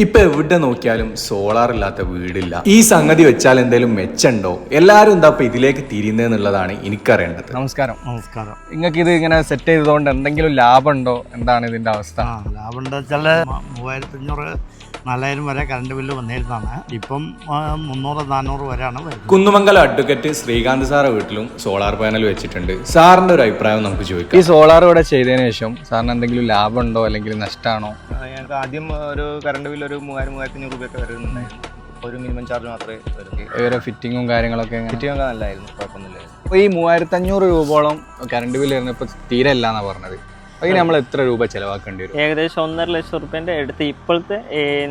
ഇപ്പൊ എവിടെ നോക്കിയാലും സോളാർ ഇല്ലാത്ത വീടില്ല. ഈ സംഗതി വെച്ചാൽ എന്തെങ്കിലും മെച്ചമുണ്ടോ? എല്ലാരും എന്താ ഇപ്പൊ ഇതിലേക്ക് തിരിയുന്നതെന്നുള്ളതാണ് എനിക്കറിയേണ്ടത്. നമസ്കാരം. നിങ്ങൾക്ക് ഇത് ഇങ്ങനെ സെറ്റ് ചെയ്തതുകൊണ്ട് എന്തെങ്കിലും ലാഭമുണ്ടോ? എന്താണ് ഇതിന്റെ അവസ്ഥ? ലാഭം എന്താ വെച്ചാൽ 3500-4000 വരെ കറണ്ട് ബില്ല് വന്നിരുന്നതാണ്. ഇപ്പം 300-400 വരെയാണ് വരുന്നത്. കുന്നുമംഗലം അഡ്വക്കേറ്റ് ശ്രീകാന്ത് സാറെ വീട്ടിലും സോളാർ പാനൽ വെച്ചിട്ടുണ്ട്. സാറിന്റെ ഒരു അഭിപ്രായം നമുക്ക് ചോദിക്കാം. ഈ സോളാർ ഇവിടെ ചെയ്തതിനു ശേഷം സാറിന് എന്തെങ്കിലും ലാഭമുണ്ടോ അല്ലെങ്കിൽ നഷ്ടമാണോ? ഞങ്ങൾക്ക് ആദ്യം ഒരു കറണ്ട് ബില്ല് ഒരു 3000-3500 രൂപയൊക്കെ വരുന്നുണ്ടായിരുന്നു. ഒരു മിനിമം ചാർജ് മാത്രമേ വരുള്ളൂ. ഇവരെ ഫിറ്റിങ്ങും കാര്യങ്ങളൊക്കെ ഫിറ്റിങ്ങൊക്കെ നല്ലതായിരുന്നു, കുഴപ്പമൊന്നുമില്ല. അപ്പോൾ ഈ 3500 രൂപയോളം കറണ്ട് ബില്ല് വരുന്നത് ഇപ്പോൾ തീരെ ഇല്ല എന്നാണ് പറഞ്ഞത്. അതിന് നമ്മൾ എത്ര രൂപ ചിലവാക്കേണ്ടി വരും? ഏകദേശം 1.5 ലക്ഷം റുപ്യൻ്റെ അടുത്ത്. ഇപ്പോഴത്തെ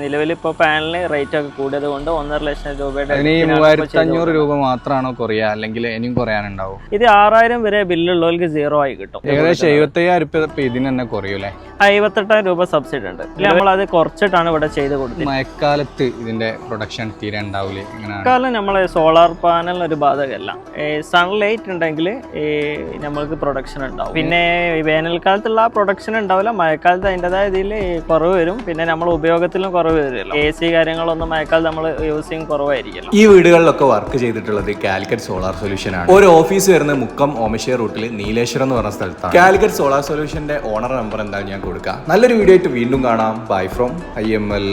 നിലവിൽ ഇപ്പോൾ പാനലിന് റേറ്റ് ഒക്കെ കൂടിയത് കൊണ്ട് 1.5 ലക്ഷം രൂപയുടെ. അതിന് ഈ 3500 രൂപ മാത്രമാണോ കുറയുക അല്ലെങ്കിൽ ഇനിയും കുറയാനുണ്ടാവും? ഇത് 6000 വരെ ബില്ലുള്ളവർക്ക് 0 ആയി കിട്ടും. ഏകദേശം 75,000 രൂപ ഇതിന് തന്നെ കുറയൂലേ? 58,000 രൂപ സബ്സിഡി ഉണ്ട്. നമ്മളത് കുറച്ചിട്ടാണ് ഇവിടെ ചെയ്ത് കൊടുത്തത്. മഴക്കാലത്ത് ഇതിന്റെ പ്രൊഡക്ഷൻ തീരെ ഉണ്ടാവില്ലേ? മഴക്കാലം നമ്മളെ സോളാർ പാനലിന് ഒരു ബാധകമല്ല. സൺലൈറ്റ് ഉണ്ടെങ്കിൽ നമ്മൾക്ക് പ്രൊഡക്ഷൻ ഉണ്ടാവും. പിന്നെ വേനൽക്കാലത്തുള്ള ആ പ്രൊഡക്ഷൻ ഉണ്ടാവില്ല. മഴക്കാലത്ത് അതിൻ്റെതായ ഇതിൽ കുറവ് വരും. പിന്നെ നമ്മൾ ഉപയോഗത്തിലും കുറവ് വരുമല്ലോ. AC കാര്യങ്ങളൊന്നും മഴക്കാലത്ത് നമ്മൾ യൂസിങ് കുറവായിരിക്കും. ഈ വീടുകളിലൊക്കെ വർക്ക് ചെയ്തിട്ടുള്ളത് കാലിക്കറ്റ് സോളാർ സൊല്യൂഷൻ ആണ്. ഒരു ഓഫീസ് വരുന്നത് മുക്കം ഓമശ്ശേരി റൂട്ടിൽ നീലേശ്വരം എന്ന് പറഞ്ഞ സ്ഥലത്താണ്. കാലിക്കറ്റ് സോളാർ സൊല്യൂഷന്റെ ഓണർ നമ്പർ എന്തായാലും ഞാൻ കൊടുക്കാം. നല്ലൊരു വീഡിയോ ആയിട്ട് വീണ്ടും കാണാം. By from IML.